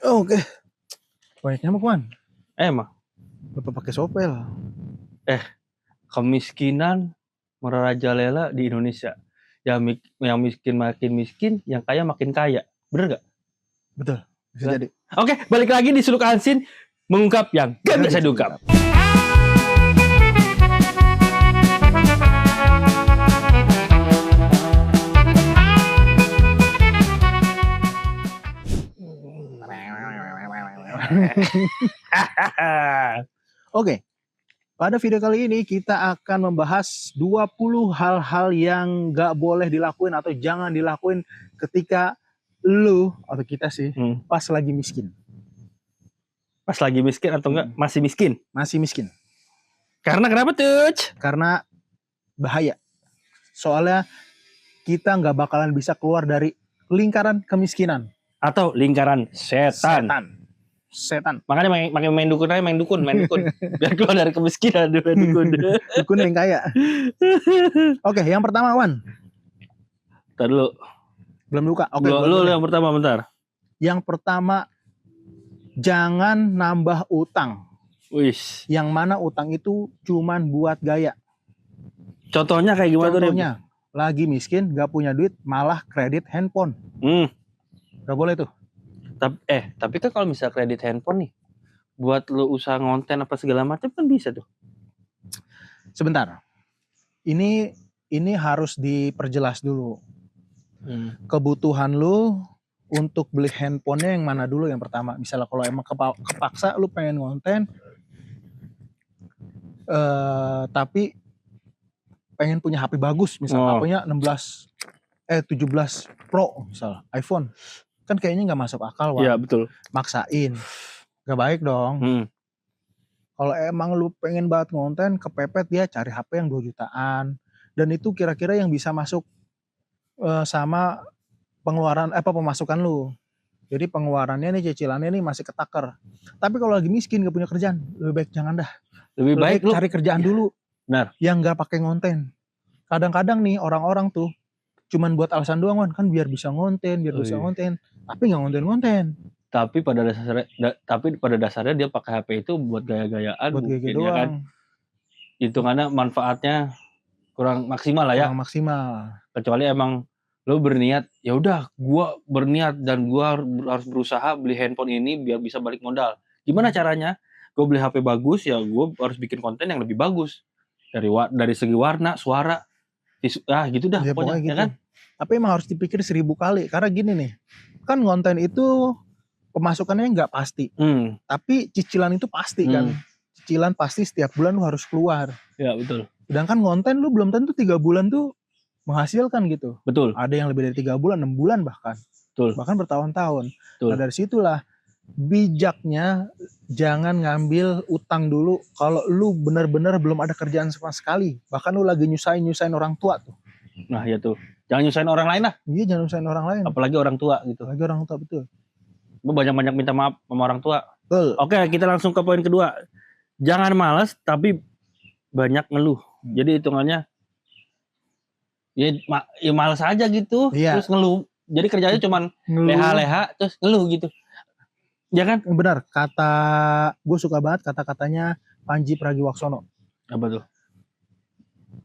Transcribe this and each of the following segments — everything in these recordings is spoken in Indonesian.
Oke. Banyak nyamuk, Man. Emang Bapak pakai sopel. kemiskinan merajalela di Indonesia. Yang miskin makin miskin, yang kaya makin kaya. Bener gak? Betul. Bisa Kan? jadi. Oke, balik lagi di Suluk Hansin mengungkap yang gak bisa diungkap. Oke. Pada video kali ini kita akan membahas 20 hal-hal yang gak boleh dilakuin atau jangan dilakuin ketika lu atau kita sih pas lagi miskin. Pas lagi miskin atau enggak masih miskin? Masih miskin. Karena kenapa tuh? Karena bahaya. Soalnya kita nggak bakalan bisa keluar dari lingkaran kemiskinan atau lingkaran setan. Makanya main dukun aja, main dukun. Biar keluar dari kemiskinan, dukun. Dukun yang kaya. Oke, yang pertama, Wan. Ntar dulu. Belum buka. Oke, lu yang pertama, bentar. Yang pertama, jangan nambah utang. Wis. Yang mana utang itu cuman buat gaya. Contohnya kayak gimana tuh? Contohnya, lagi miskin, gak punya duit, malah kredit handphone. Gak boleh tuh. Tapi kan kalau misalnya kredit handphone nih, buat lu usaha ngonten apa segala macam kan bisa tuh. Sebentar. Ini harus diperjelas dulu. Kebutuhan lu untuk beli handphonenya yang mana dulu yang pertama. Misalnya kalau emang kepaksa lu pengen ngonten, tapi pengen punya HP bagus, misalnya HP-nya 17 Pro, misal iPhone, kan kayaknya nggak masuk akal, Wan. Iya betul. Maksain, nggak baik dong. Kalau emang lu pengen banget ngonten, kepepet dia cari HP yang 2 jutaan, dan itu kira-kira yang bisa masuk sama pengeluaran pemasukan lu. Jadi pengeluarannya nih, cicilannya nih masih ketaker. Tapi kalau lagi miskin gak punya kerjaan, lebih baik jangan dah. Lebih baik lu cari kerjaan dulu. Benar. Yang nggak pakai ngonten. Kadang-kadang nih orang-orang tuh cuman buat alasan doang, kan, biar bisa ngonten, tapi nggak ngonten. Tapi pada dasarnya dia pakai HP itu buat gaya-gayaan, buat mungkin doang. Ya kan. Hitungannya manfaatnya kurang maksimal lah ya. Kurang maksimal. Kecuali emang lo berniat, ya udah gua berniat dan gua harus berusaha beli handphone ini biar bisa balik modal. Gimana caranya? Gue beli HP bagus, ya gue harus bikin konten yang lebih bagus. Dari segi warna, suara, gitu dah pokoknya, gitu. Ya kan? Tapi emang harus dipikir 1000 kali, karena gini nih, kan konten itu pemasukannya nggak pasti, tapi cicilan itu pasti kan. Cicilan pasti setiap bulan lu harus keluar. Ya betul. Sedangkan konten lu belum tentu 3 bulan tuh menghasilkan gitu. Betul. Ada yang lebih dari 3 bulan, 6 bulan bahkan. Betul. Bahkan bertahun-tahun. Nah dari situlah bijaknya jangan ngambil utang dulu kalau lu benar-benar belum ada kerjaan sama sekali. Bahkan lu lagi nyusahin orang tua tuh. Nah ya tuh. Jangan nyusahin orang lain lah. Iya, jangan nyusahin orang lain. Apalagi orang tua gitu. Apalagi orang tua, betul. Lu banyak-banyak minta maaf sama orang tua. Betul. Oke, kita langsung ke poin kedua. Jangan malas tapi banyak ngeluh. Jadi hitungannya ya malas aja gitu. Iya. Terus ngeluh. Jadi kerjanya cuman leha-leha terus ngeluh gitu. Ya kan? Benar, gue suka banget kata-katanya Panji Pragiwaksono. Apa tuh?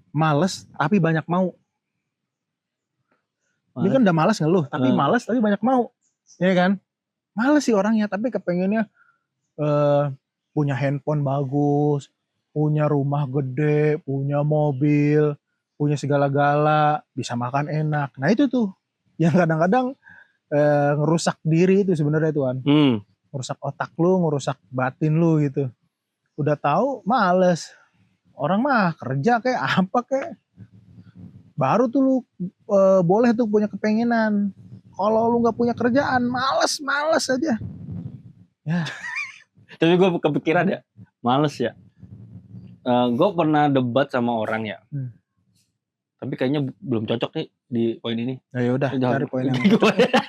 Males tapi banyak mau. Ini kan udah malas ngeluh, tapi males tapi banyak mau. Ya kan? Males sih orangnya, tapi kepengennya punya handphone bagus, punya rumah gede, punya mobil, punya segala-gala, bisa makan enak. Nah itu tuh yang kadang-kadang ngerusak diri itu sebenarnya tuan. Ngerusak otak lu, ngerusak batin lu gitu. Udah tahu males. Orang mah kerja kayak apa kayak. Baru tuh lu boleh tuh punya kepengenan. Kalau lu nggak punya kerjaan, males aja. Ya. Tapi gue kepikiran ya, males ya. Gue pernah debat sama orang ya. Tapi kayaknya belum cocok nih di poin ini. Ya udah, cari poin yang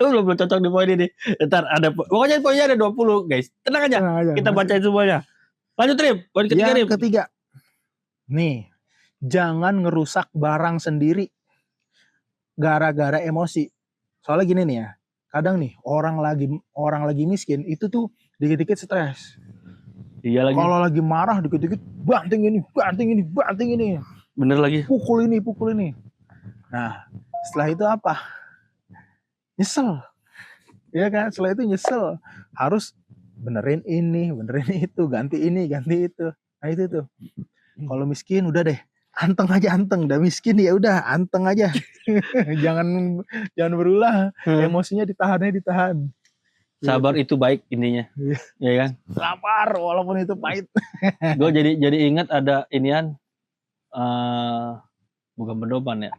belum cocok di poin ini. Ntar pokoknya poinnya ada 20, guys. Tenang aja. Kita bacain semuanya. Lanjut, Rim. Poin ketiga, Rim. Yang ketiga. Nih, jangan ngerusak barang sendiri gara-gara emosi. Soalnya gini nih ya. kadang nih orang lagi miskin itu tuh dikit-dikit stres. Iya lagi. Kalau lagi marah dikit-dikit banting ini. Bener lagi. Pukul ini. Nah, setelah itu apa? Nyesel. Ya kan? Setelah itu nyesel. Harus benerin ini, benerin itu, ganti ini, ganti itu. Nah itu tuh. Kalau miskin udah deh, anteng aja. Udah miskin ya udah anteng aja. jangan berulah. Emosinya ditahan. Sabar itu baik intinya. Iya. Ya kan? Sabar walaupun itu pahit. Gue jadi ingat ada inian bukan pedoman ya.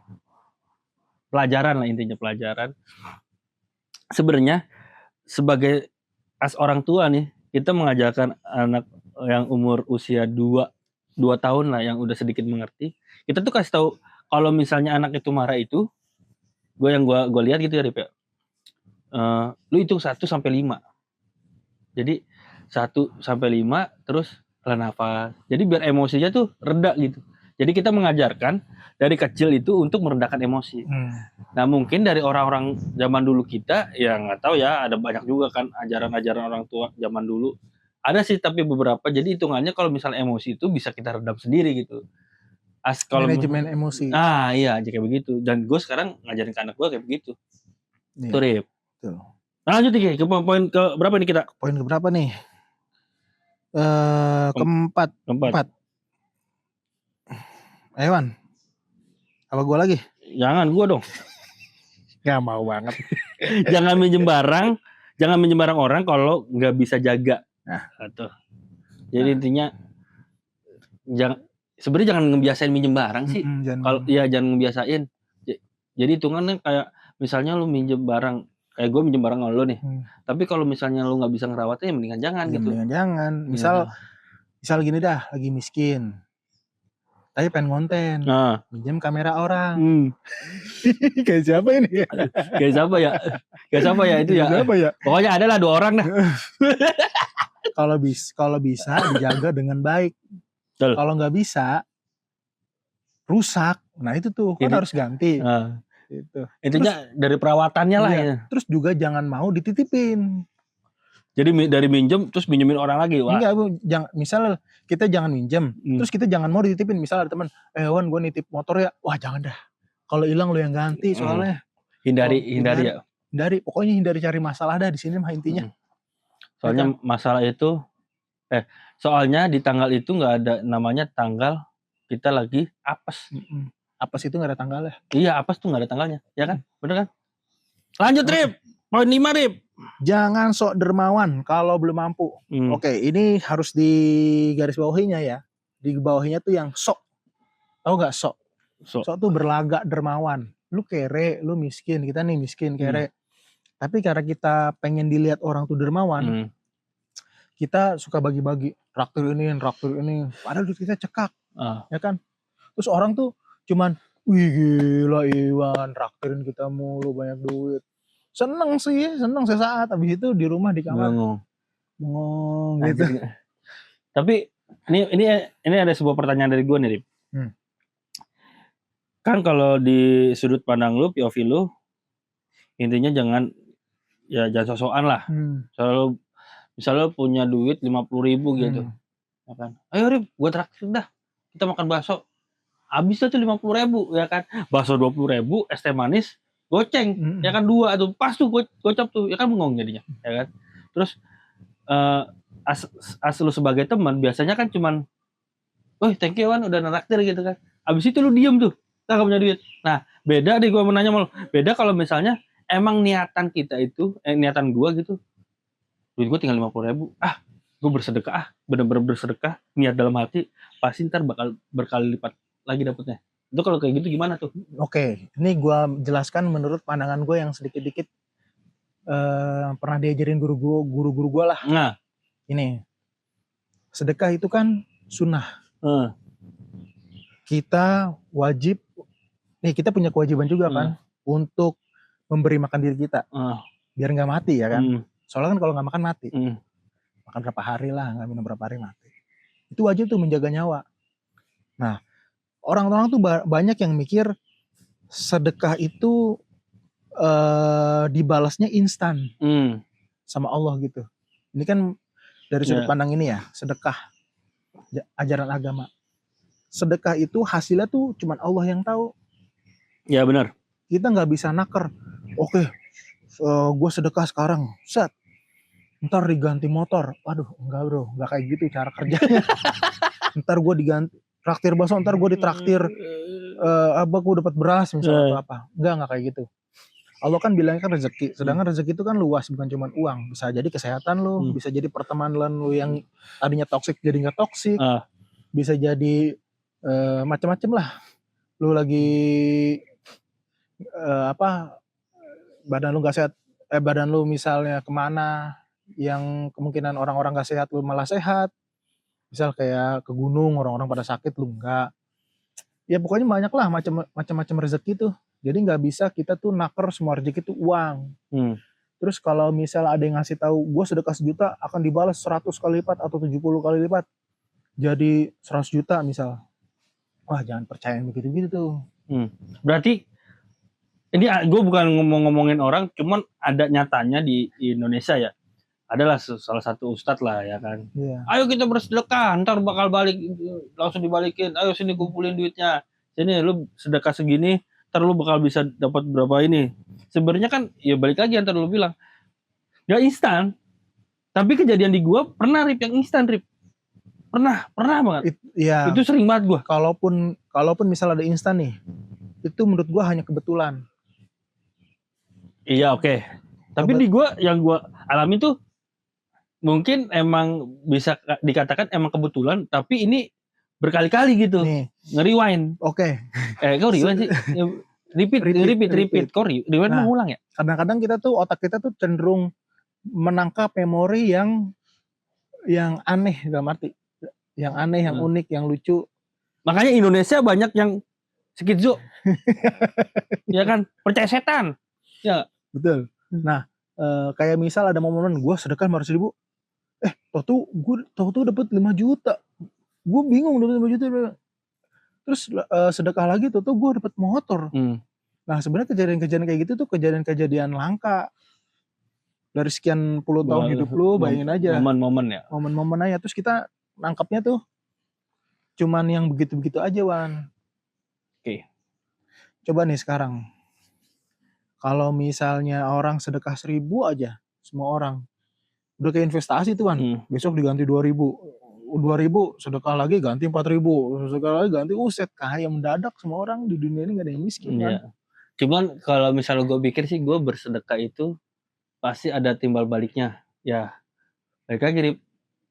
Pelajaran lah intinya, pelajaran. Sebenarnya sebagai orang tua nih, kita mengajarkan anak yang umur usia 2 tahun lah yang udah sedikit mengerti. Kita tuh kasih tahu kalau misalnya anak itu marah itu, gue lihat gitu ya Rip ya. Lu hitung 1 sampai 5. Jadi 1 sampai 5 terus hela nafas. Jadi biar emosinya tuh reda gitu. Jadi kita mengajarkan dari kecil itu untuk merendahkan emosi. Nah mungkin dari orang-orang zaman dulu kita ya nggak tahu ya, ada banyak juga kan ajaran-ajaran orang tua zaman dulu. Ada sih tapi beberapa. Jadi hitungannya kalau misalnya emosi itu bisa kita redam sendiri gitu. Kalau Manajemen emosi. Iya aja kayak begitu. Dan gue sekarang ngajarin ke anak gue kayak begitu. Tuh Rip. Nah, lanjut nih ke poin ke berapa nih kita? Poin ke berapa nih? Keempat. Ewan. Apa gue lagi? Jangan gue dong. Gak mau banget. Jangan minjem barang orang kalau nggak bisa jaga. Nah, gitu. Jadi intinya sebenarnya jangan ngebiasain minjem barang sih. Kalau ya jangan ngebiasain. Jadi hitungannya kayak misalnya lu minjem barang, kayak gue minjem barang sama lu nih. Tapi kalau misalnya lu nggak bisa ngerawatnya, ya mendingan jangan gitu. Mendingan jangan. Misal gini dah, lagi miskin. Tapi pengen konten, minjem kamera orang. Kayak siapa ini? Kayak siapa ya itu ya? Pokoknya ada lah 2 orang dah. Kalau bisa dijaga dengan baik. Kalau nggak bisa, rusak. Nah itu tuh kan harus ganti. Gitu. Intinya dari perawatannya lah ya. Terus juga jangan mau dititipin. Jadi dari minjem terus minjemin orang lagi. Enggak, misal kita jangan minjem, terus kita jangan mau dititipin. Misal ada teman, Wan gue nitip motor ya, wah jangan dah. Kalau hilang lo yang ganti soalnya. Hindari ya. Pokoknya hindari cari masalah dah di sini mah intinya. Soalnya masalah itu, soalnya di tanggal itu nggak ada namanya tanggal kita lagi apes. Apes itu nggak ada tanggalnya. Iya, apes tuh nggak ada tanggalnya, ya kan? Bener kan? Lanjut Rip, poin 5 Rip. Jangan sok dermawan kalau belum mampu. Oke, ini harus di garis bawahinya ya. Di bawahinya tuh yang sok. Tahu nggak sok? Sok tuh berlagak dermawan. Lu kere, lu miskin. Kita nih miskin, kere. Tapi karena kita pengen dilihat orang tuh dermawan, kita suka bagi-bagi. Traktir ini. Padahal duit kita cekak. Ya kan? Terus orang tuh cuman, wih gila Iwan, traktirin kita mulu banyak duit. Seneng sesaat, habis itu di rumah di kamar bengong gitu. Tapi ini ada sebuah pertanyaan dari gue nih Rip. Kan kalau di sudut pandang lu, POV lu, intinya jangan sosokan lah. Misalnya lu punya duit 50.000 gitu, ya kan? Ayo Rip, gue traktir dah, kita makan bakso. Habis tuh 50.000 ya kan? Bakso 20.000, es teh manis goceng, ya kan 2 tuh pas tuh gocap tuh, ya kan bengong jadinya, ya kan. Terus as lu sebagai teman biasanya kan cuman, thank you Wan udah neraktir gitu kan. Abis itu lu diem tuh, gak punya duit. Nah beda deh gue mau nanya sama lu, beda kalau misalnya emang niatan kita itu, niatan gue gitu, duit gue tinggal 50.000, gue bersedekah, bener-bener bersedekah, niat dalam hati, pasti ntar bakal berkali lipat lagi dapetnya. Itu kalau kayak gitu gimana tuh? Oke, ini gue jelaskan menurut pandangan gue yang sedikit-sedikit pernah diajarin guru-guru gue lah. Nah, ini sedekah itu kan sunnah. Kita wajib, kita punya kewajiban juga kan untuk memberi makan diri kita, biar nggak mati ya kan. Soalnya kan kalau nggak makan mati, makan berapa hari lah, nggak minum berapa hari mati. Itu wajib tuh menjaga nyawa. Nah, orang-orang tuh banyak yang mikir sedekah itu dibalasnya instan sama Allah gitu. Ini kan dari sudut Ya. pandang ini ya, sedekah, ajaran agama. Sedekah itu hasilnya tuh cuman Allah yang tahu. Ya benar. Kita nggak bisa naker. Oke, gue sedekah sekarang, set. Ntar diganti motor. Waduh, enggak bro, nggak kayak gitu cara kerjanya. Ntar gue diganti traktir bakso, ntar gue ditraktir gue dapat beras misalnya atau apa. Enggak kayak gitu. Allah kan bilangnya kan rezeki, sedangkan rezeki itu kan luas, bukan cuma uang. Bisa jadi kesehatan lu, bisa jadi pertemanan lu yang tadinya toksik jadi nggak toksik, bisa jadi macam-macam lah. Lu lagi badan lu nggak sehat, badan lu misalnya kemana yang kemungkinan orang-orang nggak sehat, lu malah sehat. Misal kayak ke gunung, orang-orang pada sakit, lu enggak. Ya pokoknya banyak lah macam-macam rezeki tuh. Jadi nggak bisa kita tuh naker semua rezeki itu uang. Terus kalau misal ada yang ngasih tahu, gue sedekah 1 juta akan dibalas 100 kali lipat atau 70 kali lipat. Jadi 100 juta misal. Wah jangan percaya begitu-gitu tuh. Berarti ini gue bukan ngomongin orang, cuman ada nyatanya di Indonesia ya. Adalah salah satu ustadz lah ya kan. Yeah. Ayo kita bersedekah, ntar bakal balik, langsung dibalikin. Ayo sini kumpulin duitnya. Sini lu sedekah segini, ntar lu bakal bisa dapat berapa ini. Sebenarnya kan ya balik lagi yang tadi lu bilang. Gak instan. Tapi kejadian di gua pernah Rip yang instan Rip. Pernah banget. Itu sering banget gua. Kalaupun misal ada instan nih, itu menurut gua hanya kebetulan. Iya oke. Tapi di gua yang gua alami tuh mungkin emang bisa dikatakan emang kebetulan, tapi ini berkali-kali gitu. Nih. Nge-rewind. Oke. Kok rewind sih? Repeat. Kok rewind mengulang ya? Kadang-kadang kita tuh, otak kita tuh cenderung menangkap memori yang aneh dalam arti. Yang aneh, yang unik, yang lucu. Makanya Indonesia banyak yang skizo. Ya kan? Percaya setan. Ya. Betul. Nah, kayak misal ada momen gue sedekah 500.000. Tau tuh dapat 5 juta. Gue bingung dapat 5 juta. Terus sedekah lagi tuh gue dapat motor. Nah, sebenarnya kejadian-kejadian kayak gitu tuh kejadian-kejadian langka. Dari sekian puluh tahun hidup lu, bayangin aja. Momen-momen ya. Momen-momen aja. Terus kita nangkapnya tuh cuman yang begitu-begitu aja, Wan. Oke. Coba nih sekarang. Kalau misalnya orang sedekah 1.000 aja, semua orang. Udah kayak investasi tuh, Wan. Besok diganti 2.000. 2.000 sedekah lagi ganti 4.000. Sedekah lagi ganti, uset. Kaya mendadak semua orang di dunia ini gak ada yang miskin. Iya. Kan? Cuman kalau misalnya gue pikir sih, gue bersedekah itu pasti ada timbal baliknya. Ya, balik lagi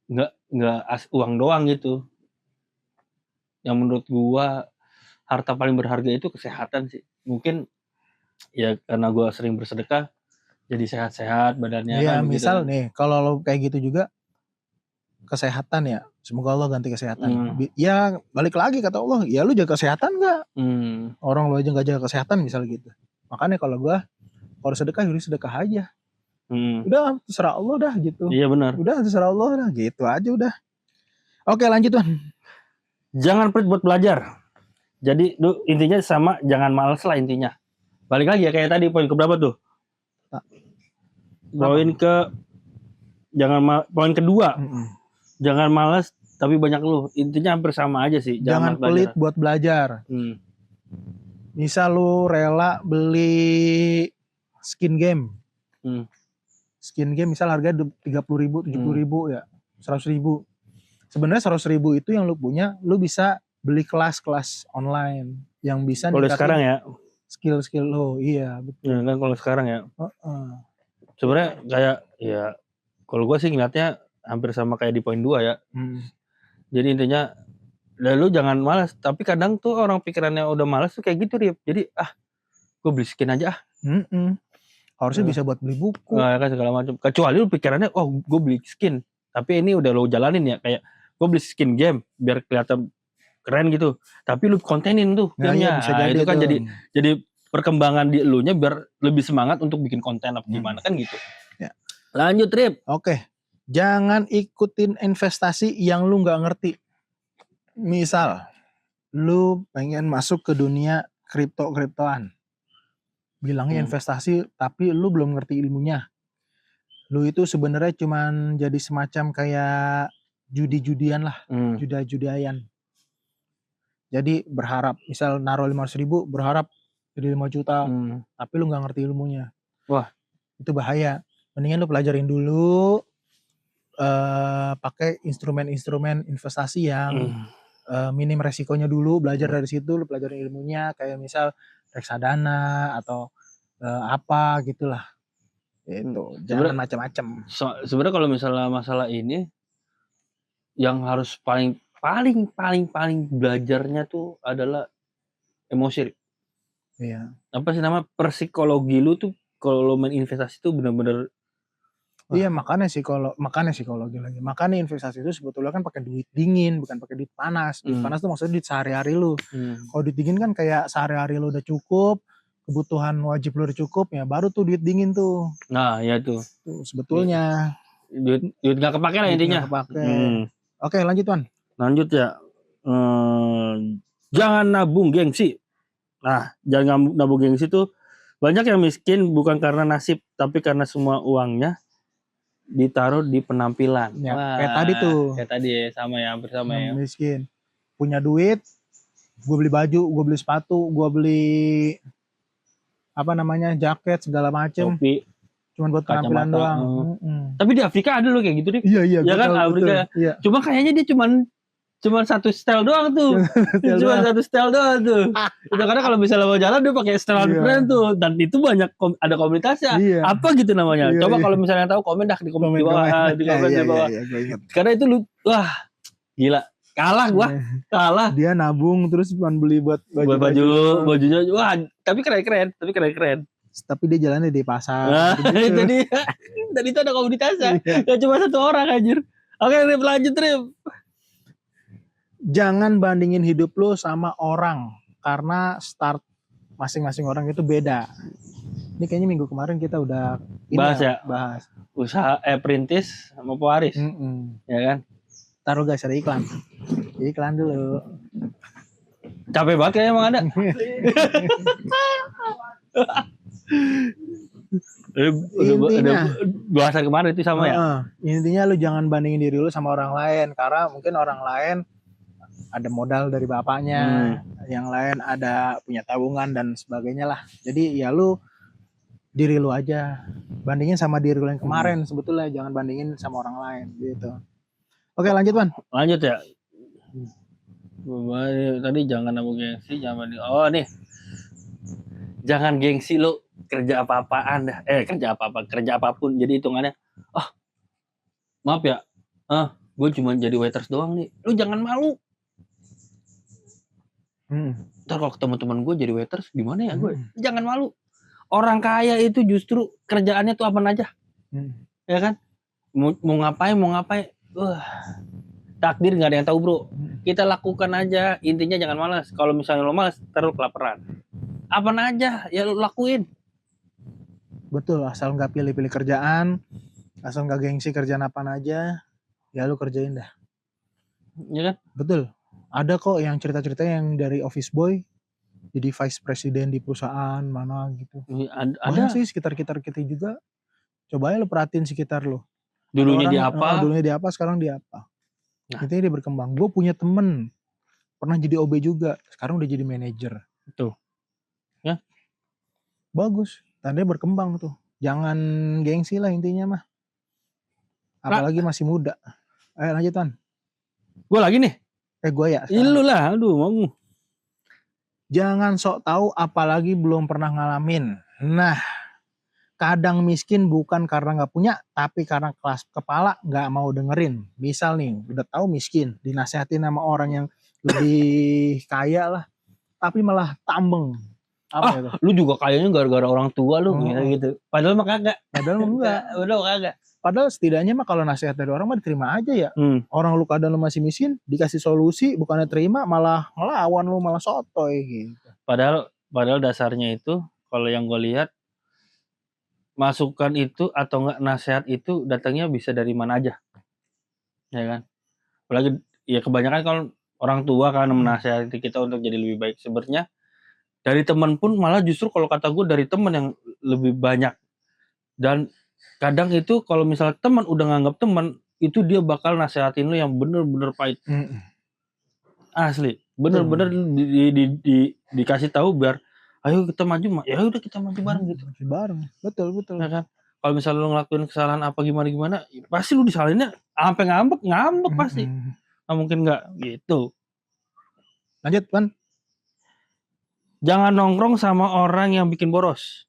nggak uang doang gitu. Yang menurut gue harta paling berharga itu kesehatan sih. Mungkin ya karena gue sering bersedekah, jadi sehat-sehat badannya. Iya, kan, misal gitu. Nih, kalau lo kayak gitu juga, kesehatan ya, semoga Allah ganti kesehatan. Ya balik lagi kata Allah, ya lu jaga kesehatan nggak? Orang lu aja nggak jaga kesehatan misal gitu. Makanya kalau gue, kalau sedekah, yaudah sedekah aja. Udah terserah Allah dah gitu. Iya benar. Udah terserah Allah dah gitu aja udah. Oke lanjut Wan. Jangan pelit buat belajar. Jadi intinya sama, jangan malas lah intinya. Balik lagi ya kayak tadi poin keberapa tuh? Poin kedua. Jangan malas tapi banyak lu. Intinya hampir sama aja sih. Jangan pelit buat belajar. Misal lu rela beli skin game. Skin game misal harganya 30.000, 70.000 ya, 100.000. Sebenarnya 100.000 itu yang lu punya, lu bisa beli kelas-kelas online yang bisa ningkatin sekarang ya skill-skill lo. Iya betul. Ya kan kalau sekarang ya. Sebenarnya kayak ya kalau gue sih ngeliatnya hampir sama kayak di poin 2 ya. Jadi intinya lu jangan malas, tapi kadang tuh orang pikirannya udah malas tuh kayak gitu Rip. Jadi gue beli skin aja harusnya bisa buat beli buku. Nah, kan segala macam. Kecuali lu pikirannya, gue beli skin. Tapi ini udah lo jalanin ya, kayak gue beli skin game biar kelihatan keren gitu. Tapi lu kontenin tuh gamenya. Bisa jadi itu kan jadi perkembangan di elunya biar lebih semangat untuk bikin konten apa gimana kan gitu. Ya. Lanjut Rip. Oke. Jangan ikutin investasi yang lu nggak ngerti. Misal, lu pengen masuk ke dunia kriptoan. bilangnya investasi tapi lu belum ngerti ilmunya. Lu itu sebenarnya cuman jadi semacam kayak judi-judian lah, juda-judian. Jadi berharap, misal naruh 500.000 berharap jadi 5 juta, tapi lu nggak ngerti ilmunya. Wah, itu bahaya. Mendingan lu pelajarin dulu, pakai instrumen-instrumen investasi yang minim resikonya dulu, belajar dari situ, lu pelajarin ilmunya, kayak misal reksadana atau apa gitulah. Itu jangan macam-macam. Sebenarnya kalau misalnya masalah ini, yang harus paling belajarnya tuh adalah emosi. Iya. Apa sih nama psikologi lu tuh kalau lo main investasi tuh benar-benar. Iya, makanya psikologi lagi. Makanya investasi itu sebetulnya kan pakai duit dingin, bukan pakai duit panas. Duit panas tuh maksudnya duit sehari-hari lu. Kalau duit dingin kan kayak sehari-hari lu udah cukup, kebutuhan wajib lu udah cukup, ya baru tuh duit dingin tuh. Nah, ya tuh. Tuh sebetulnya duit nggak kepake lah intinya. Oke, lanjut Wan. Lanjut ya. Jangan nabung gengsi. Nah, jangan nabung gengsi tuh banyak yang miskin bukan karena nasib, tapi karena semua uangnya ditaruh di penampilan. Ya, wah, kayak tadi tuh. Kayak tadi ya, sama ya, bersama ya. Miskin. Punya duit, gue beli baju, gue beli sepatu, gue beli jaket segala macem. Topi. Cuman buat penampilan doang. Tapi di Afrika ada loh kayak gitu nih. Iya, ya kan, Afrika. Iya. Cuma kayaknya dia cuman satu style doang tuh. Satu style doang tuh. Itu karena kalau misalnya mau jalan dia pakai style different tuh, dan itu banyak ada komunitasnya. Apa gitu namanya? Coba kalau misalnya tahu komen dah di komen di bawah. Karena itu lu wah, gila. Kalah gua. Dia nabung terus cuma beli buat bajunya. Wah, tapi keren. Tapi dia jalannya di pasar. Nah, itu dia. Dan itu ada komunitasnya. Gak cuma satu orang anjir. Oke, Rip, lanjut Rip. Jangan bandingin hidup lu sama orang, karena start masing-masing orang itu beda. Ini kayaknya minggu kemarin kita udah bahas usaha perintis sama pewaris. Ya kan? Taruh guys, ada iklan dulu. Capek banget ya emang ada. Intinya bahasan kemarin itu sama ya. Intinya lu jangan bandingin diri lu sama orang lain, karena mungkin orang lain ada modal dari bapaknya, yang lain ada punya tabungan dan sebagainya lah. Jadi ya lu diri lu aja, bandingin sama diri lu yang kemarin. Sebetulnya jangan bandingin sama orang lain gitu. Oke, lanjut Wan. Lanjut ya. Tadi jangan nabung gengsi, nih. Jangan gengsi lu kerja apa-apaan dah. Kerja apapun. Jadi hitungannya, maaf ya, gue cuma jadi waiters doang nih. Lu jangan malu. Ntar kalau ketemu teman gue jadi waiters, gimana ya gue? Jangan malu. Orang kaya itu justru kerjaannya tuh apa aja, ya kan? Mau ngapain? Takdir nggak ada yang tahu bro. Kita lakukan aja. Intinya jangan malas. Kalau misalnya lo malas, terus kelaparan. Apa aja ya lo lakuin. Betul, asal nggak pilih-pilih kerjaan, asal nggak gengsi kerjaan apa aja, ya lo kerjain dah. Ya kan? Betul. Ada kok yang cerita-cerita yang dari office boy jadi vice president di perusahaan mana gitu. Ada sih sekitar kita juga. Coba ya lo perhatiin sekitar lo. Dulunya dia apa? Sekarang dia apa? Intinya dia berkembang. Gue punya temen pernah jadi OB juga, sekarang udah jadi manajer. Tuh. Ya. Bagus. Dan dia berkembang tuh. Jangan gengsi lah intinya mah. Apalagi masih muda. Ayo lanjut Tan. Gue lagi nih. Gue ya. Lu lah, aduh mau. Jangan sok tahu apalagi belum pernah ngalamin. Nah, kadang miskin bukan karena nggak punya, tapi karena kelas kepala nggak mau dengerin. Misal nih, udah tahu miskin, dinasehatin sama orang yang lebih kaya lah, tapi malah tambeng. Lu juga kayaknya gara-gara orang tua lu gitu. Padahal mah kagak. Padahal setidaknya mah kalau nasihat dari orang mah diterima aja ya. Orang lu kadang lu masih miskin, dikasih solusi, bukannya terima malah ngelawan lu, malah sotoy gitu. Padahal dasarnya itu kalau yang gue lihat, masukan itu atau enggak nasihat itu datangnya bisa dari mana aja. Ya kan? Apalagi ya kebanyakan kalau orang tua kan menasihati kita untuk jadi lebih baik. Sebenarnya Dari teman pun malah justru kalau kata gue dari teman yang lebih banyak. Dan kadang itu kalau misalnya teman udah nganggap teman, itu dia bakal nasehatin lu yang bener-bener pahit. Asli, bener-bener dikasih tahu biar ayo kita maju, ya udah kita maju bareng gitu. Maju bareng, betul. Ya kan? Kalau misalnya lu ngelakuin kesalahan apa gimana, pasti lu disalahinnya sampai ngambek pasti. Nggak mungkin nggak gitu. Lanjut, Wan. Jangan nongkrong sama orang yang bikin boros.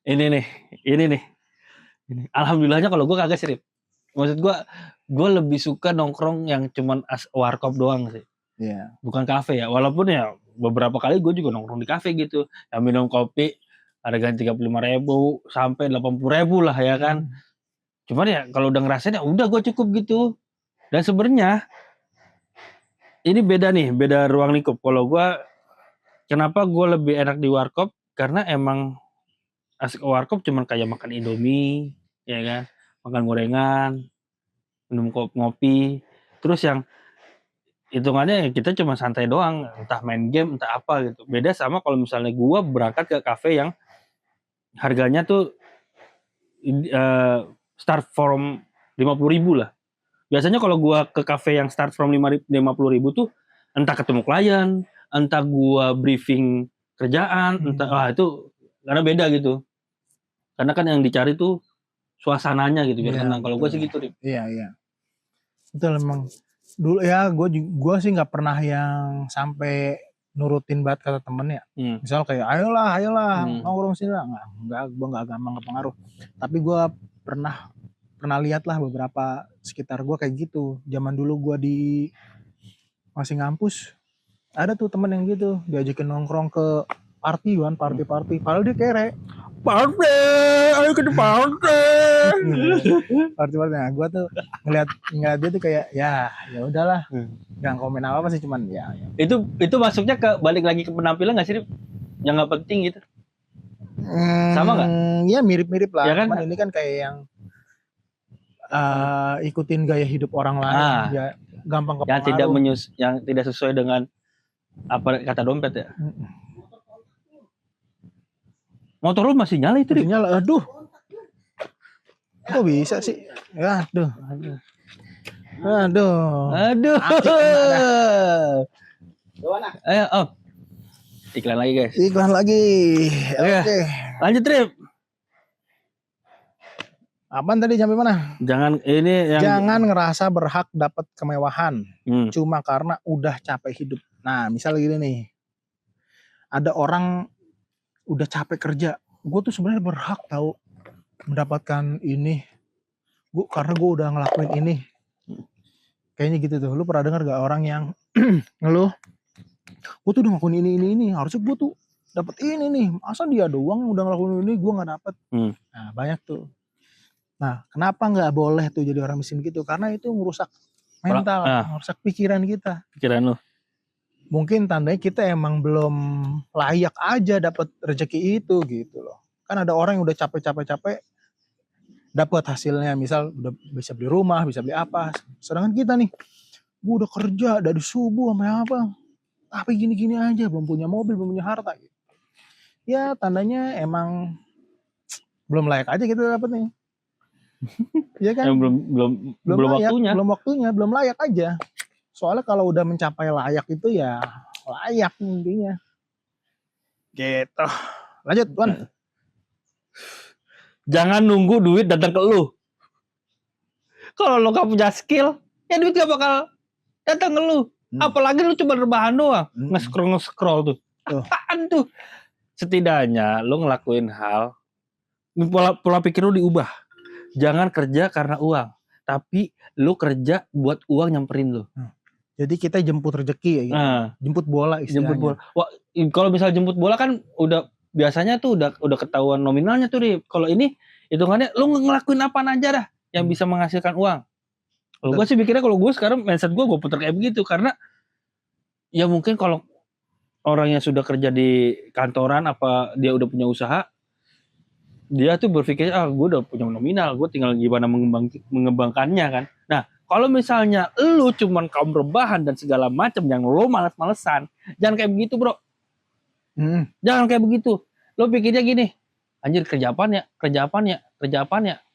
Ini nih. Alhamdulillahnya kalau gue kagak sih. Maksud gue lebih suka nongkrong yang cuman warkop doang sih. Iya. Bukan kafe ya. Walaupun ya beberapa kali gue juga nongkrong di kafe gitu. Yang minum kopi harga 35.000 sampai 80.000 lah ya kan. Cuman ya kalau udah ngerasain ya udah gue cukup gitu. Dan sebenarnya ini beda ruang lingkup. Kalau gue kenapa gue lebih enak di warkop? Karena emang asik warkop cuman kayak makan Indomie, ya kan, makan gorengan, minum ngopi, terus yang hitungannya ya kita cuma santai doang, entah main game, entah apa gitu. Beda sama kalau misalnya gue berangkat ke kafe yang harganya tuh start from 50.000 lah. Biasanya kalau gue ke kafe yang start from 50.000 tuh entah ketemu klien, entah gue briefing kerjaan, entah itu karena beda gitu. Karena kan yang dicari tuh suasananya gitu biar tenang. Kalau gue sih gitu, Rip. Iya. Betul emang. Dulu ya gue sih nggak pernah yang sampai nurutin banget kata temen ya. Misal kayak ayolah nongkrong sini lah. Enggak, gue nggak gampang kepengaruh. Tapi gue pernah lihat lah beberapa sekitar gue kayak gitu. Zaman dulu gue masih ngampus, ada tuh temen yang gitu diajakin nongkrong ke party. Padahal dia kere. Party, ayo ke party. Nah, gue tuh ngeliat dia tuh kayak ya udahlah, nggak komen apa sih, cuman ya. Itu masuknya ke balik lagi ke penampilan nggak sih, yang nggak penting gitu? Sama nggak? Ya mirip-mirip lah. Ya kan? Cuman ini kan kayak yang ikutin gaya hidup orang lain, ya gampang kepengaruh. Yang tidak sesuai dengan apa kata dompet ya. Motor lu masih nyala itu? Masih nyala, aduh. Kok bisa sih? Ya, aduh. Ayo, iklan lagi guys. Oke. Lanjut, Trip. Apaan tadi, sampai mana? Jangan ngerasa berhak dapat kemewahan cuma karena udah capek hidup. Nah, misal gini nih. Ada orang udah capek kerja. Gue tuh sebenarnya berhak tahu mendapatkan ini. Karena gue udah ngelakuin ini. Kayaknya gitu tuh. Lu pernah dengar gak orang yang ngeluh? Gue tuh udah ngelakuin ini. Harusnya gue tuh dapat ini nih. Masa dia doang udah ngelakuin ini, gue gak dapet. Nah, banyak tuh. Nah, kenapa nggak boleh tuh jadi orang miskin gitu? Karena itu ngerusak mental, ngerusak pikiran kita. Pikiran lu. Mungkin tandanya kita emang belum layak aja dapat rezeki itu gitu loh. Kan ada orang yang udah capek dapat hasilnya, misal udah bisa beli rumah, bisa beli apa. Sedangkan kita nih, gue udah kerja dari subuh sampai apa, tapi gini-gini aja, belum punya mobil, belum punya harta. Gitu. Ya tandanya emang belum layak aja kita dapetnya. Iya kan? Belum waktunya. Belum waktunya, belum layak aja. Soalnya kalau udah mencapai layak itu ya layak intinya. Gitu. Lanjut, Wan. Jangan nunggu duit datang ke lu. Kalau lu gak punya skill, ya duit gak bakal datang ke lu. Apalagi lu cuma rebahan doang, nge-scroll tuh. Apaan tuh? Setidaknya lu ngelakuin hal, pola pikir lu diubah. Jangan kerja karena uang, tapi lu kerja buat uang nyamperin lu. Jadi kita jemput rezeki ya gitu. Jemput bola istilahnya. Jemput bola. Wah, kalau misal jemput bola kan udah biasanya tuh udah ketahuan nominalnya tuh, Rip. Kalau ini hitungannya lu ngelakuin apa aja dah yang bisa menghasilkan uang. Kalau gue sih pikirnya kalau gue sekarang mindset gue putar kayak begitu, karena ya mungkin kalau orang yang sudah kerja di kantoran apa dia udah punya usaha, dia tuh berpikir gue udah punya nominal, gue tinggal gimana mengembangkannya kan. Nah, kalau misalnya lu cuman kaum rebahan dan segala macam yang lu malas-malesan, jangan kayak begitu, bro. Jangan kayak begitu. Lo pikirnya gini, anjir kerja apaan ya,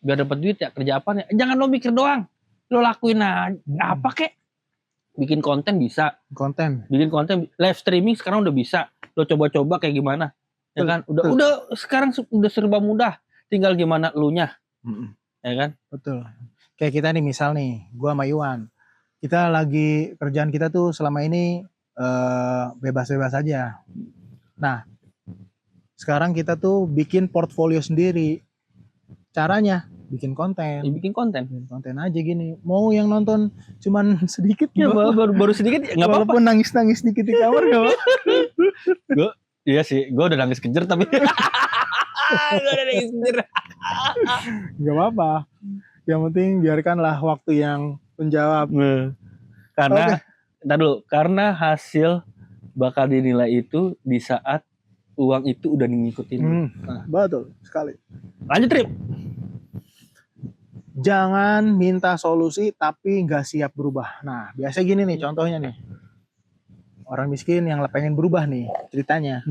biar dapat duit ya, kerja apaan ya. Jangan lo mikir doang. Lo lakuin aja. Apa kek? Bikin konten bisa. Bikin konten, live streaming sekarang udah bisa. Lo coba-coba kayak gimana. Ya kan? Udah sekarang udah serba mudah. Tinggal gimana elunya. Ya kan? Betul. Kayak kita nih misal nih, gua sama Iwan. Kita lagi kerjaan kita tuh selama ini bebas-bebas aja. Nah, sekarang kita tuh bikin portfolio sendiri. Caranya bikin konten. Ya, bikin konten Aja gini. Mau yang nonton cuman sedikit ya, baru sedikit ya nggak apa-apa. Walaupun nangis-nangis dikit di kamar nggak apa-apa. Iya sih, gue udah nangis kejer tapi gue udah nangis kejer. Nggak apa-apa. Yang penting biarkanlah waktu yang menjawab. Karena ntar dulu, karena hasil bakal dinilai itu di saat uang itu udah ngikutin. Betul sekali. Lanjut Trip. Jangan minta solusi tapi nggak siap berubah. Nah, biasa gini nih contohnya nih. Orang miskin yang pengen berubah nih ceritanya.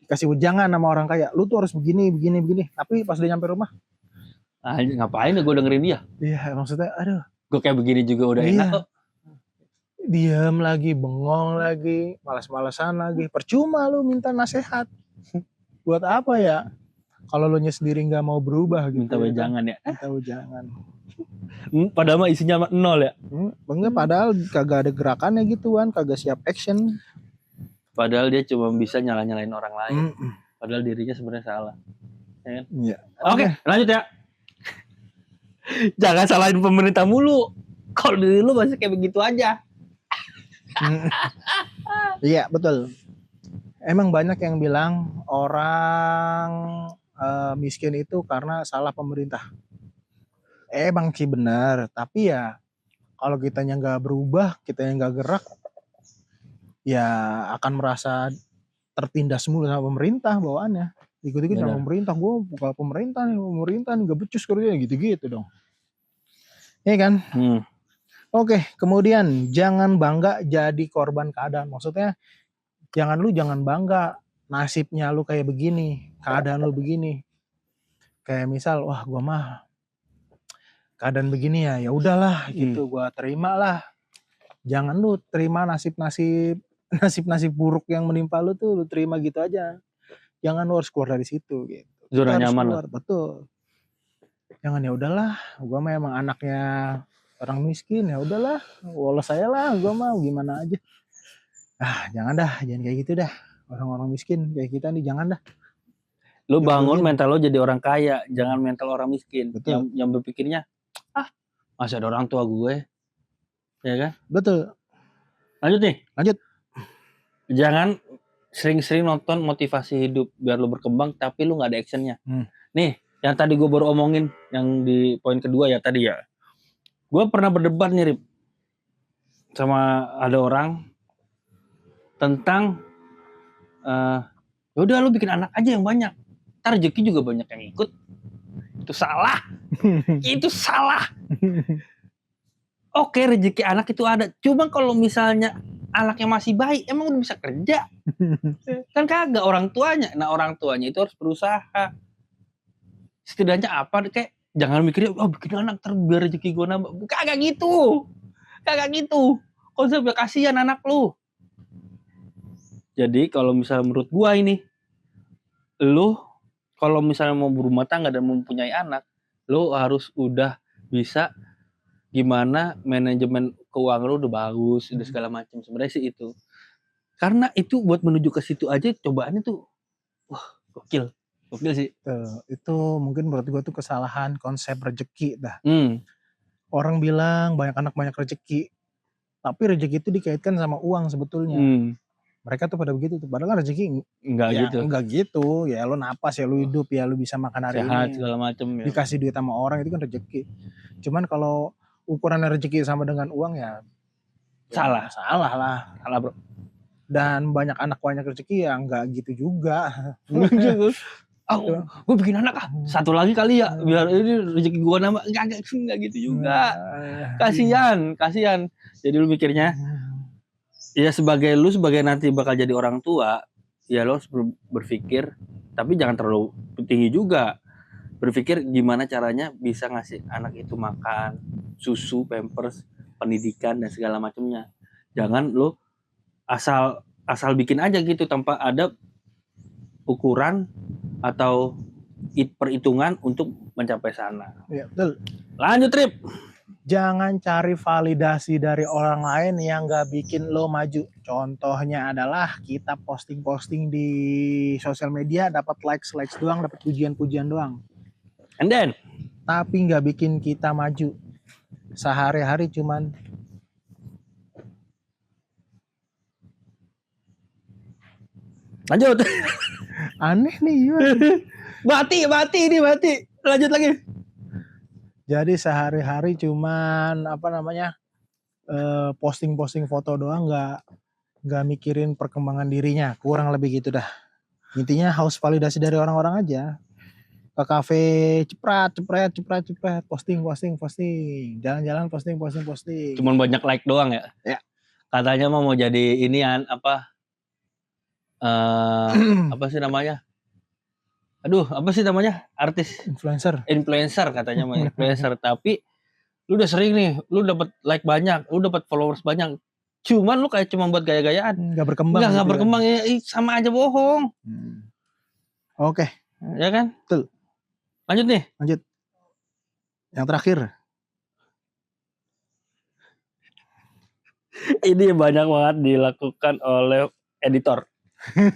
Dikasih wejangan sama orang kaya, lu tuh harus begini. Tapi pas udah nyampe rumah, ngapain gue dengerin dia? Iya, maksudnya aduh. Gue kayak begini juga udah enak kok. Diam lagi, bengong lagi, malas-malasan lagi. Percuma lu minta nasihat. Buat apa ya? Kalau lu sendiri nggak mau berubah gitu. Minta wejangan ya. Minta wejangan. Padahal mah isinya 0 ya. Enggak, padahal kagak ada gerakannya gitu kan, kagak siap action. Padahal dia cuma bisa nyalain orang lain. Padahal dirinya sebenarnya salah. Ya kan? Iya. Oke, lanjut ya. Jangan salahin pemerintah mulu. Kalau diri lu masih kayak begitu aja. Iya, betul. Emang banyak yang bilang orang miskin itu karena salah pemerintah. Emang sih benar, tapi ya kalau kitanya nggak berubah, kitanya nggak gerak, ya akan merasa tertindas mulu sama pemerintah bawaannya. Ikut-ikut sama pemerintah, gue bukan pemerintah nih gak becus kerjanya gitu-gitu dong. Iya kan? Oke, kemudian jangan bangga jadi korban keadaan. Maksudnya jangan bangga nasibnya lu kayak begini, keadaan lu begini. Kayak misal, wah gua mah keadaan begini ya udahlah gitu, gua terima lah. Jangan lu terima nasib buruk yang menimpa lu tuh, lu terima gitu aja. Jangan lu harus keluar dari situ gitu. Zona nyaman lah. Betul. Jangan ya udahlah, gua mah emang anaknya orang miskin, ya udahlah, wolos saya lah, gua mau gimana aja. Jangan kayak gitu dah. Orang-orang miskin kayak kita nih jangan dah. Lu bangun mental lo jadi orang kaya, jangan mental orang miskin. Betul. Yang berpikirnya, masih ada orang tua gue. Ya kan? Betul. Lanjut nih. Lanjut. Jangan sering-sering nonton motivasi hidup biar lu berkembang tapi lu gak ada actionnya. Nih, yang tadi gue baru omongin yang di poin kedua ya tadi ya. Gue pernah berdebat nih Rip, sama ada orang tentang udah lu bikin anak aja yang banyak, ntar rezeki juga banyak yang ikut. Itu salah. Itu salah. Oke, rezeki anak itu ada, cuma kalau misalnya anaknya masih bayi, emang udah bisa kerja? Kan kagak orang tuanya. Nah orang tuanya itu harus berusaha. Setidaknya apa, kayak jangan mikirnya, bikin anak ntar biar rezeki gue nambah. Kagak gitu. Konsepnya kasihan anak lu. Jadi kalau misalnya menurut gua ini, lu kalau misalnya mau berumah tangga dan mempunyai anak, lu harus udah bisa gimana manajemen keuangan lu udah bagus, udah segala macam. Sebenarnya sih itu. Karena itu buat menuju ke situ aja cobaannya tuh, wah gokil sih. Itu mungkin menurut gua tuh kesalahan konsep rezeki dah. Orang bilang banyak anak banyak rezeki, tapi rezeki itu dikaitkan sama uang sebetulnya. Mereka tuh pada begitu tuh, padahal rezeki enggak gitu. Ya lu napas ya lu hidup ya lu bisa makan hari sehat, ini. Segala macam ya. Dikasih duit sama orang itu kan rezeki. Cuman kalau ukuran rezeki sama dengan uang ya salah lah. Salah bro. Dan banyak anak banyak rezeki ya enggak gitu juga. Gue bikin anak satu lagi kali ya biar ini rezeki gue nambah. Enggak gitu juga. Kasihan. Jadi lu mikirnya ya sebagai nanti bakal jadi orang tua, ya lo harus berpikir, tapi jangan terlalu tinggi juga. Berpikir gimana caranya bisa ngasih anak itu makan, susu, pampers, pendidikan dan segala macamnya. Jangan lo asal bikin aja gitu tanpa ada ukuran atau perhitungan untuk mencapai sana. Ya, betul. Lanjut Trip. Jangan cari validasi dari orang lain yang gak bikin lo maju. Contohnya adalah kita posting-posting di sosial media dapat likes doang, dapat pujian-pujian doang. And then? Tapi gak bikin kita maju. Sehari-hari cuman lanjut. Aneh nih. Mati. Lanjut lagi. Jadi sehari-hari cuman posting-posting foto doang, nggak mikirin perkembangan dirinya, kurang lebih gitu dah. Intinya haus validasi dari orang-orang aja. Ke kafe cepret, posting, jalan-jalan posting. Cuman banyak like doang ya. Ya. Katanya mau jadi inian apa sih namanya? Aduh, apa sih namanya? Artis influencer katanya mah influencer. Tapi lu udah sering nih, lu dapat like banyak, lu dapat followers banyak. Cuman lu kayak cuma buat gaya-gayaan. Nggak berkembang. Nggak berkembang ya, sama aja bohong. Oke. Ya kan? Betul. Lanjut nih. Lanjut. Yang terakhir. Ini banyak banget dilakukan oleh editor.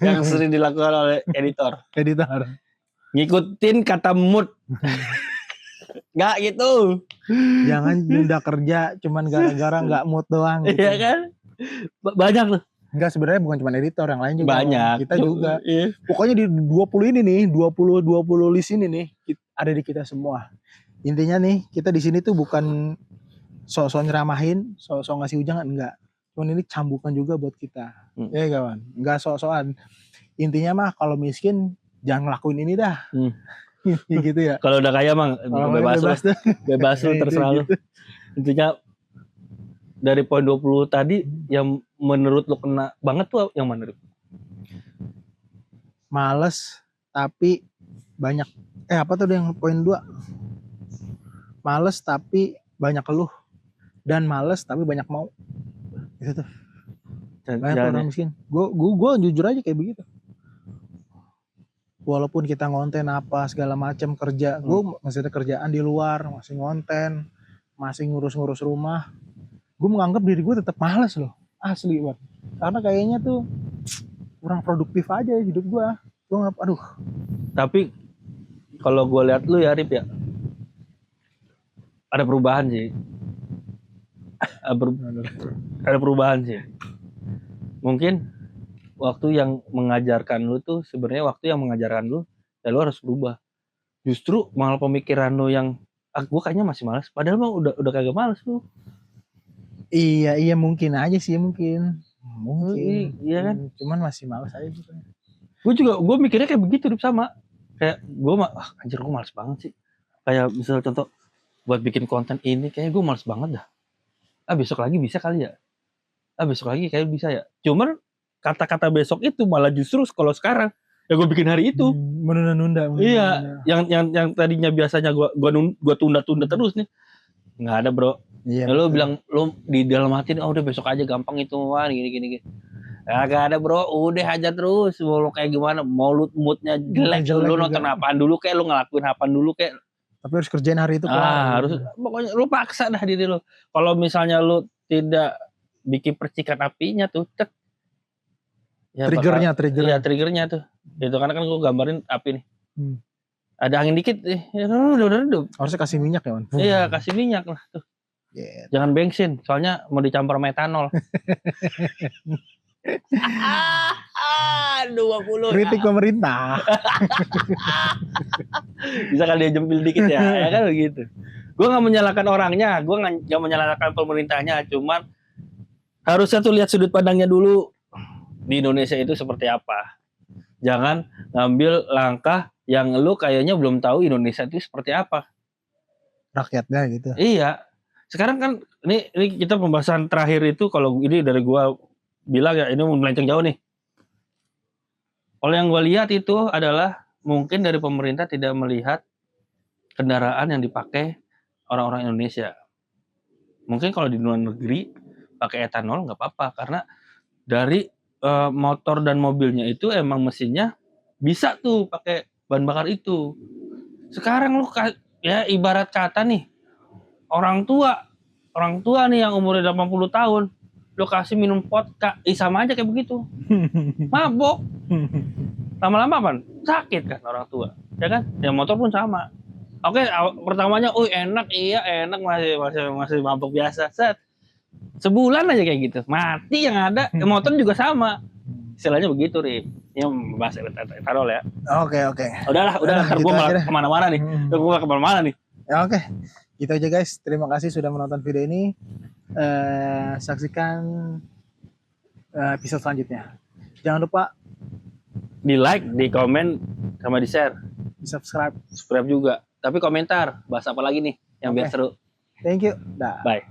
Yang sering dilakukan oleh editor. Ngikutin kata mood. Nggak gitu. Jangan nunda kerja cuman gara-gara nggak mood doang gitu. Iya kan? Banyak tuh. Enggak, sebenarnya bukan cuma editor, yang lain juga. Banyak. Kita juga. Iya. Pokoknya di 20 ini nih, 20 list ini nih ada di kita semua. Intinya nih, kita di sini tuh bukan sok-sok nyeramahin, sok-sok ngasih ujangan, enggak. Cuman ini cambukan juga buat kita. Ya kawan, enggak sok-sokan. Intinya mah kalau miskin jangan ngelakuin ini dah. Gitu ya. Kalau udah kaya mah bebas lu terserah lu. Intinya dari poin 20 tadi yang menurut lu kena banget tuh yang mana? Males tapi banyak apa tuh yang poin 2? Males tapi banyak keluh dan males tapi banyak mau. Itu tuh. Banyak orang miskin. Gue jujur aja kayak begitu. Walaupun kita ngonten apa segala macam kerja, gue masih ada kerjaan di luar, masih ngonten, masih ngurus-ngurus rumah. Gue menganggap diri gue tetap malas loh, asli banget. Karena kayaknya tuh kurang produktif aja hidup gue. Gue nggak, aduh. Tapi kalau gue lihat lu ya Rip ya, ada perubahan sih. Ada perubahan sih. Mungkin waktu yang mengajarkan lu tuh sebenarnya waktu yang mengajarkan lu ya lu harus berubah. Justru malah pemikiran lu yang gue kayaknya masih malas, padahal mah udah kagak malas lu. Iya mungkin aja sih mungkin. Iya kan? Cuman masih malas aja gitu. Gue mikirnya kayak begitu sama. Kayak gue anjir gue malas banget sih. Kayak misal contoh buat bikin konten ini kayak gue malas banget dah. Besok lagi bisa kali ya. Besok lagi kayak bisa ya. Cuman kata-kata besok itu malah justru kalau sekarang ya gue bikin hari itu menunda. Iya, yang tadinya biasanya gue tunda terus nih. Nggak ada bro. Iya, lo bilang lo di dalam hati udah besok aja gampang hitungan gini. Gak ada bro, udah aja terus. Mau lo kayak gimana, mau lu moodnya jelek lo nonton apaan dulu kayak, lo ngelakuin apaan dulu kayak. Tapi harus kerjain hari itu harus pokoknya lo paksa dah diri lo. Kalau misalnya lo tidak bikin percikan apinya tuh ya triggernya tuh itu karena kan gue gambarin api nih ada angin dikit harusnya kasih minyak ya man. Iya kasih minyak lah tuh. Jangan bensin soalnya mau dicampur metanol. 20 kritik pemerintah. Bisa kali dia jempil dikit ya kan begitu. Gue nggak menyalahkan orangnya, gue nggak menyalahkan pemerintahnya, cuman harusnya tuh lihat sudut pandangnya dulu di Indonesia itu seperti apa. Jangan ngambil langkah yang lu kayaknya belum tahu Indonesia itu seperti apa. Rakyatnya gitu. Iya. Sekarang kan ini kita pembahasan terakhir itu kalau ini dari gua bilang ya ini melenceng jauh nih. Kalau yang gue lihat itu adalah mungkin dari pemerintah tidak melihat kendaraan yang dipakai orang-orang Indonesia. Mungkin kalau di luar negeri pakai etanol nggak apa-apa karena dari motor dan mobilnya itu emang mesinnya bisa tuh pakai bahan bakar itu. Sekarang lu ya ibarat kata nih orang tua nih yang umurnya 80 tahun lu kasih minum vodka, sama aja kayak begitu. Mabok. Lama-lama apa? Sakit kan orang tua. Ya kan? Ya motor pun sama. Oke, pertamanya enak, iya enak masih mabok biasa. Sebulan aja kayak gitu. Mati yang ada, motor juga sama. Istilahnya begitu, Rip. Ini bahas etanol ya. Oke. Udahlah, ntar gitu gue malah aja deh. kemana-mana nih. Gue kemana-mana nih. Ya, oke. Gitu aja guys. Terima kasih sudah menonton video ini. Saksikan episode selanjutnya. Jangan lupa Di like, di komen, sama di share. di subscribe. Subscribe juga. Tapi komentar, bahas apa lagi nih yang biar seru. Thank you. Dah. Bye.